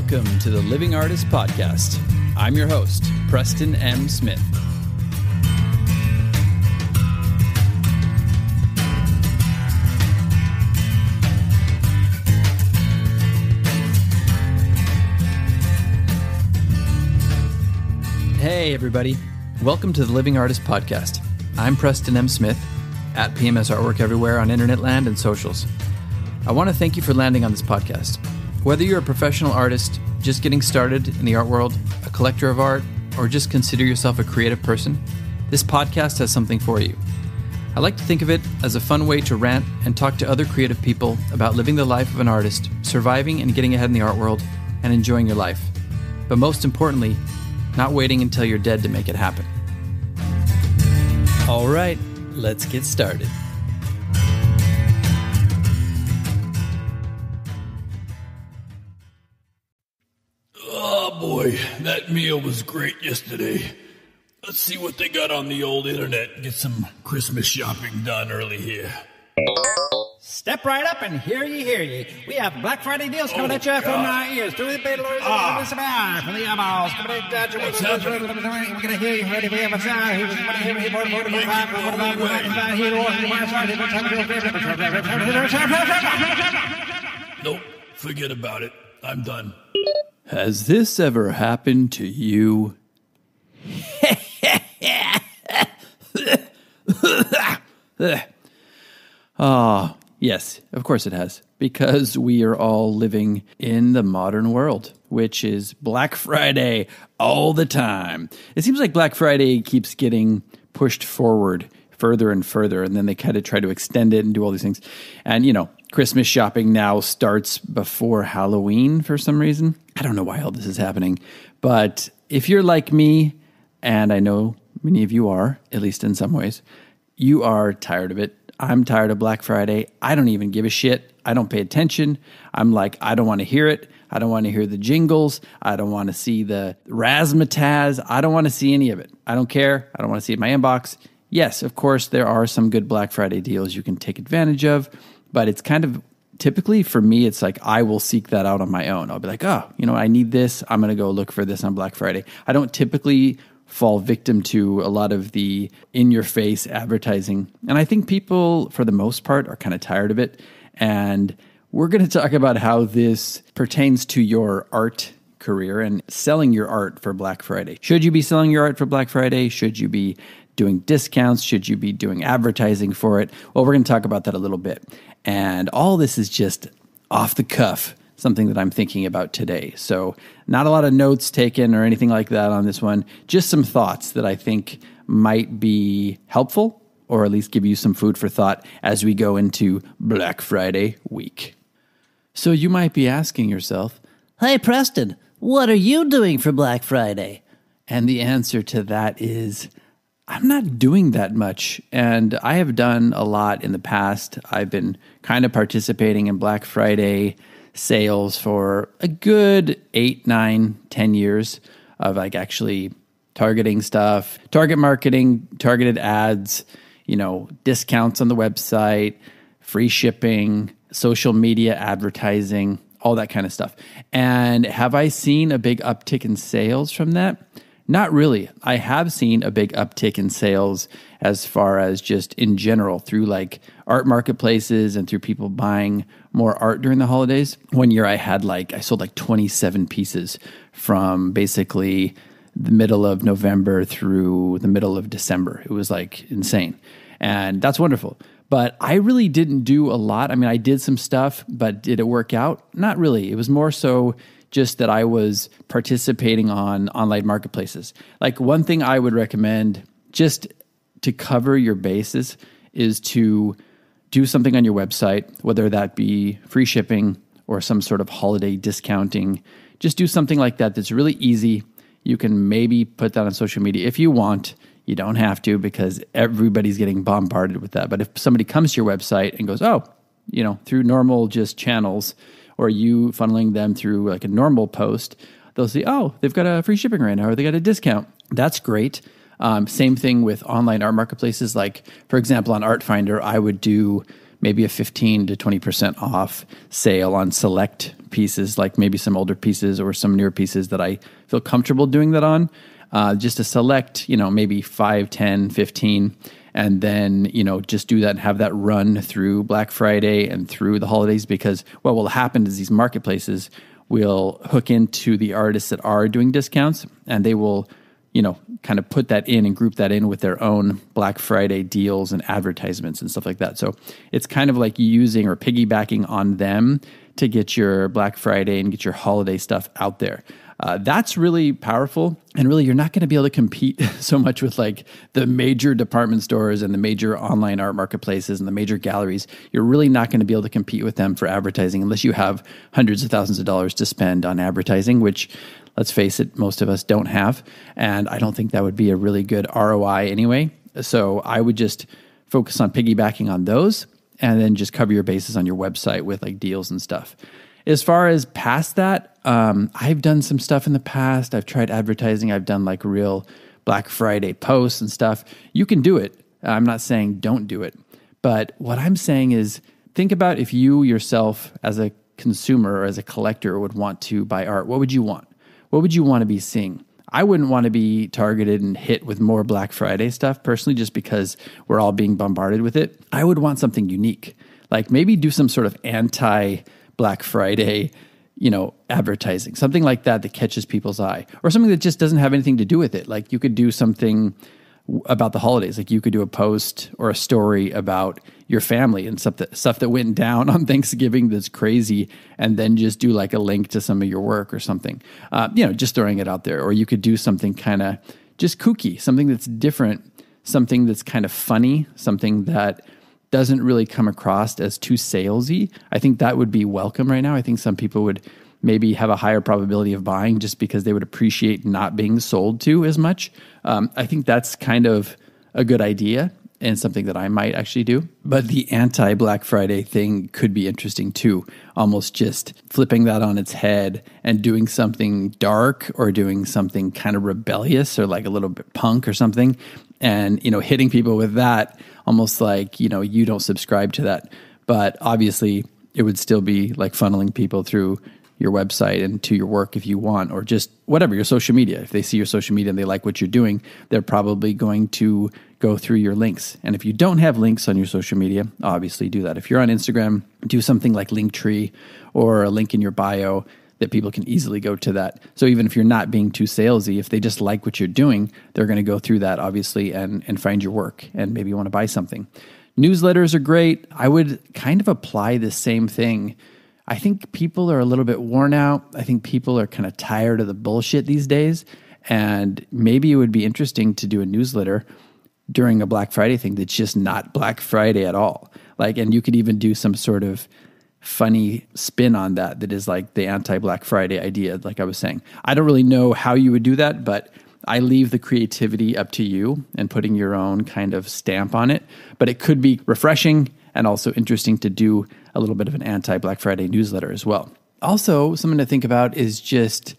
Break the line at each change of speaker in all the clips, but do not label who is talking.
Welcome to the Living Artist Podcast. I'm your host, Preston M. Smith. Hey, everybody. Welcome to the Living Artist Podcast. I'm Preston M. Smith, at PMS Artwork everywhere on internet land and socials. I want to thank you for landing on this podcast. Whether you're a professional artist, just getting started in the art world, a collector of art, or just consider yourself a creative person, this podcast has something for you. I like to think of it as a fun way to rant and talk to other creative people about living the life of an artist, surviving and getting ahead in the art world, and enjoying your life. But most importantly, not waiting until you're dead to make it happen. All right, let's get started.
Oh boy, that meal was great yesterday. Let's see what they got on the old internet. Get some Christmas shopping done early here.
Step right up and hear ye. We have Black Friday deals coming at you from our ears. Through the big Lord, from the eyeballs. We're going to hear you. Ready? We have a
Nope, forget about it. I'm done.
Has this ever happened to you? Yes, of course it has. Because we are all living in the modern world, which is Black Friday all the time. It seems like Black Friday keeps getting pushed forward further and further, and then they kind of try to extend it and do all these things. And, Christmas shopping now starts before Halloween for some reason. I don't know why all this is happening. But if you're like me, and I know many of you are, at least in some ways, you are tired of it. I'm tired of Black Friday. I don't even give a shit. I don't pay attention. I'm like, I don't want to hear it. I don't want to hear the jingles. I don't want to see the razzmatazz. I don't want to see any of it. I don't care. I don't want to see it in my inbox. Yes, of course, there are some good Black Friday deals you can take advantage of, but it's kind of typically for me, it's like I will seek that out on my own. I'll be like, I need this. I'm going to go look for this on Black Friday. I don't typically fall victim to a lot of the in-your-face advertising. And I think people, for the most part, are kind of tired of it. And we're going to talk about how this pertains to your art career and selling your art for Black Friday. Should you be selling your art for Black Friday? Should you be doing discounts? Should you be doing advertising for it? Well, we're going to talk about that a little bit. And all this is just off the cuff, something that I'm thinking about today. So not a lot of notes taken or anything like that on this one. Just some thoughts that I think might be helpful, or at least give you some food for thought as we go into Black Friday week. So you might be asking yourself,
"Hey, Preston, what are you doing for Black Friday?"
And the answer to that is, I'm not doing that much. And I have done a lot in the past. I've been kind of participating in Black Friday sales for a good 8, 9, 10 years of actually targeting stuff, target marketing, targeted ads, discounts on the website, free shipping, social media advertising, all that kind of stuff. And have I seen a big uptick in sales from that? Not really. I have seen a big uptick in sales as far as just in general through art marketplaces and through people buying more art during the holidays. One year I sold 27 pieces from basically the middle of November through the middle of December. It was insane. And that's wonderful. But I really didn't do a lot. I mean, I did some stuff, but did it work out? Not really. It was more so just that I was participating on online marketplaces. One thing I would recommend just to cover your bases is to do something on your website, whether that be free shipping or some sort of holiday discounting. Just do something like that that's really easy. You can maybe put that on social media if you want. You don't have to because everybody's getting bombarded with that. But if somebody comes to your website and goes, through normal just channels, or you funneling them through a normal post, they'll see, they've got a free shipping right now, or they got a discount. That's great. Same thing with online art marketplaces. For example, on Art Finder, I would do maybe a 15 to 20% off sale on select pieces, like maybe some older pieces or some newer pieces that I feel comfortable doing that on. Just to select, maybe 5, 10, 15, and then, just do that and have that run through Black Friday and through the holidays, because what will happen is these marketplaces will hook into the artists that are doing discounts, and they will, kind of put that in and group that in with their own Black Friday deals and advertisements and stuff like that. So it's kind of like using or piggybacking on them to get your Black Friday and get your holiday stuff out there. That's really powerful. And really, you're not going to be able to compete so much with like the major department stores and the major online art marketplaces and the major galleries. You're really not going to be able to compete with them for advertising unless you have hundreds of thousands of dollars to spend on advertising, which, let's face it, most of us don't have. And I don't think that would be a really good ROI anyway. So I would just focus on piggybacking on those and then just cover your bases on your website with like deals and stuff. As far as past that, I've done some stuff in the past. I've tried advertising. I've done like real Black Friday posts and stuff. You can do it. I'm not saying don't do it. But what I'm saying is think about if you yourself as a consumer or as a collector would want to buy art. What would you want? What would you want to be seeing? I wouldn't want to be targeted and hit with more Black Friday stuff personally, just because we're all being bombarded with it. I would want something unique, like maybe do some sort of anti-Black Friday, advertising, something like that catches people's eye, or something that just doesn't have anything to do with it. Like you could do something about the holidays. Like you could do a post or a story about your family and stuff that went down on Thanksgiving that's crazy, and then just do like a link to some of your work or something, just throwing it out there. Or you could do something kind of just kooky, something that's different, something that's kind of funny, something that doesn't really come across as too salesy. I think that would be welcome right now. I think some people would maybe have a higher probability of buying just because they would appreciate not being sold to as much. I think that's kind of a good idea and something that I might actually do. But the anti-Black Friday thing could be interesting too, almost just flipping that on its head and doing something dark or doing something kind of rebellious or like a little bit punk or something, and hitting people with that, almost like you don't subscribe to that. But obviously it would still be like funneling people through your website and to your work if you want, or just whatever, your social media. If they see your social media and they like what you're doing, they're probably going to go through your links. And if you don't have links on your social media, obviously do that. If you're on Instagram, do something like Linktree or a link in your bio that people can easily go to that. So even if you're not being too salesy, if they just like what you're doing, they're going to go through that obviously and find your work and maybe want to buy something. Newsletters are great. I would kind of apply the same thing. I think people are a little bit worn out. I think people are kind of tired of the bullshit these days. And maybe it would be interesting to do a newsletter during a Black Friday thing that's just not Black Friday at all. And you could even do some sort of funny spin on that is like the anti-Black Friday idea, like I was saying. I don't really know how you would do that, but I leave the creativity up to you and putting your own kind of stamp on it. But it could be refreshing and also interesting to do a little bit of an anti-Black Friday newsletter as well. Also, something to think about is just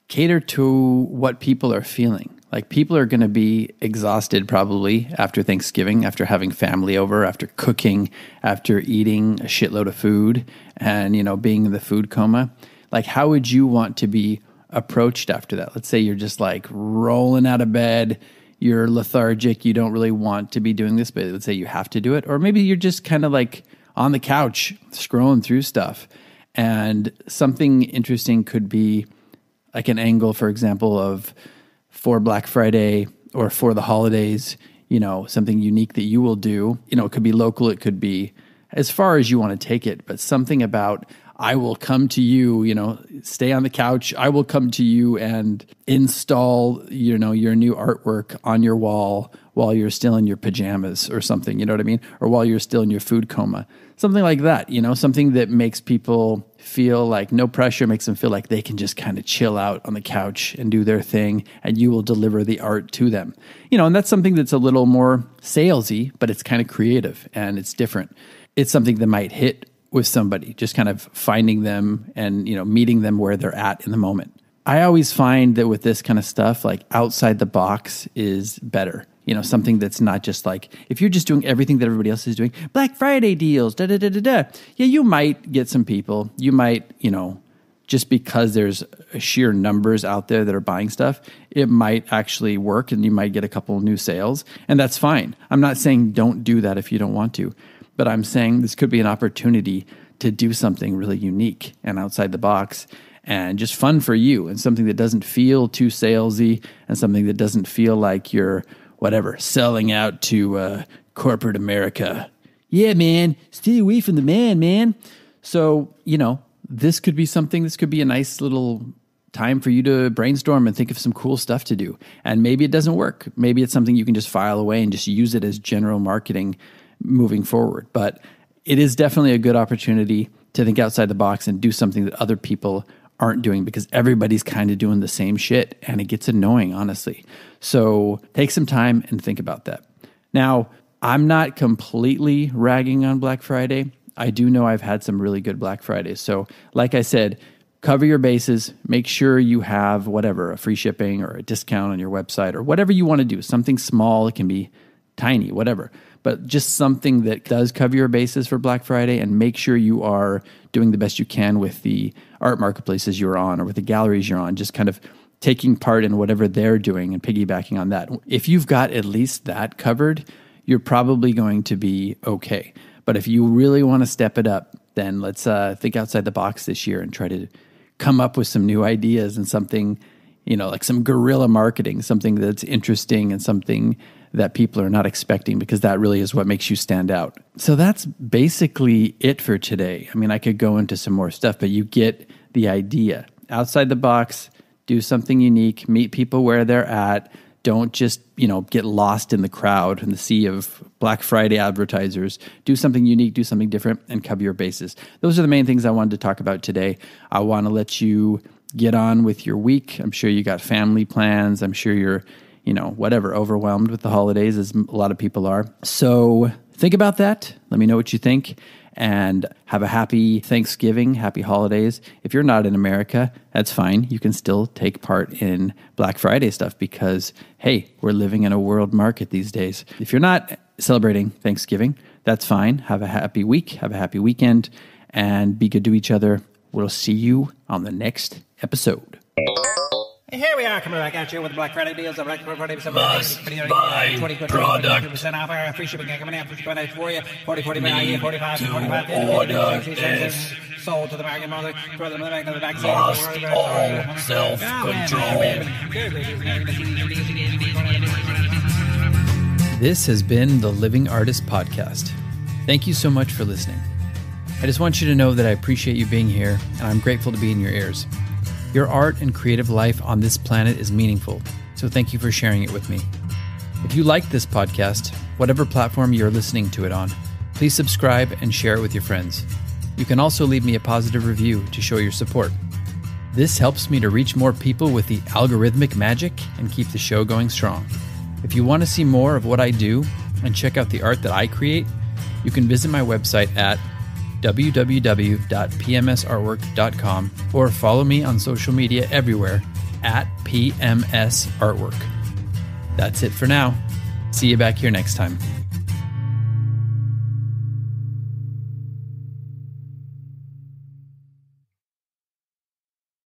cater to what people are feeling. Like people are going to be exhausted probably after Thanksgiving, after having family over, after cooking, after eating a shitload of food and, being in the food coma. Like how would you want to be approached after that? Let's say you're just like rolling out of bed, you're lethargic, you don't really want to be doing this, but let's say you have to do it. Or maybe you're just kind of like on the couch scrolling through stuff. And something interesting could be like an angle, for example, of for Black Friday or for the holidays, something unique that you will do. It could be local, it could be as far as you want to take it, but something about I will come to you, stay on the couch. I will come to you and install, your new artwork on your wall while you're still in your pajamas or something, you know what I mean? Or while you're still in your food coma, something like that, something that makes people feel like no pressure, makes them feel like they can just kind of chill out on the couch and do their thing, and you will deliver the art to them. And that's something that's a little more salesy, but it's kind of creative and it's different. It's something that might hit with somebody, just kind of finding them and, meeting them where they're at in the moment. I always find that with this kind of stuff, like outside the box is better. something that's not just like, if you're just doing everything that everybody else is doing, Black Friday deals, yeah, you might get some people. You might, just because there's sheer numbers out there that are buying stuff, it might actually work and you might get a couple of new sales, and that's fine. I'm not saying don't do that if you don't want to, but I'm saying this could be an opportunity to do something really unique and outside the box and just fun for you, and something that doesn't feel too salesy, and something that doesn't feel like you're selling out to corporate America. Yeah, man, stay away from the man. So, this could be something, this could be a nice little time for you to brainstorm and think of some cool stuff to do. And maybe it doesn't work. Maybe it's something you can just file away and just use it as general marketing moving forward. But it is definitely a good opportunity to think outside the box and do something that other people aren't doing, because everybody's kind of doing the same shit and it gets annoying, honestly. So take some time and think about that. Now, I'm not completely ragging on Black Friday. I do know I've had some really good Black Fridays. So like I said, cover your bases, make sure you have a free shipping or a discount on your website or whatever you want to do. Something small, it can be tiny, whatever. But just something that does cover your bases for Black Friday, and make sure you are doing the best you can with the art marketplaces you're on or with the galleries you're on, just kind of taking part in whatever they're doing and piggybacking on that. If you've got at least that covered, you're probably going to be okay. But if you really want to step it up, then let's think outside the box this year and try to come up with some new ideas and something, like some guerrilla marketing, something that's interesting and something that people are not expecting, because that really is what makes you stand out. So that's basically it for today. I mean, I could go into some more stuff, but you get the idea. Outside the box, do something unique, meet people where they're at. Don't just, get lost in the crowd and the sea of Black Friday advertisers. Do something unique, do something different, and cover your bases. Those are the main things I wanted to talk about today. I want to let you get on with your week. I'm sure you got family plans. I'm sure you're, overwhelmed with the holidays, as a lot of people are. So think about that. Let me know what you think. And have a happy Thanksgiving, happy holidays. If you're not in America, that's fine. You can still take part in Black Friday stuff because, hey, we're living in a world market these days. If you're not celebrating Thanksgiving, that's fine. Have a happy week, have a happy weekend, and be good to each other. We'll see you on the next episode.
Here we are, coming back at you with the Black Friday deals. Black Friday
Must buy product.
20% off. Free shipping coming out for you. 40, 45,
Need
45,
to
45.
order this.
Sold to the market mother. Throw them in the back of the back.
Lost all self-control.
This has been the Living Artist Podcast. Thank you so much for listening. I just want you to know that I appreciate you being here, and I'm grateful to be in your ears. Your art and creative life on this planet is meaningful, so thank you for sharing it with me. If you like this podcast, whatever platform you're listening to it on, please subscribe and share it with your friends. You can also leave me a positive review to show your support. This helps me to reach more people with the algorithmic magic and keep the show going strong. If you want to see more of what I do and check out the art that I create, you can visit my website at www.pmsartwork.com or follow me on social media everywhere at PMS Artwork. That's it for now. See you back here next time.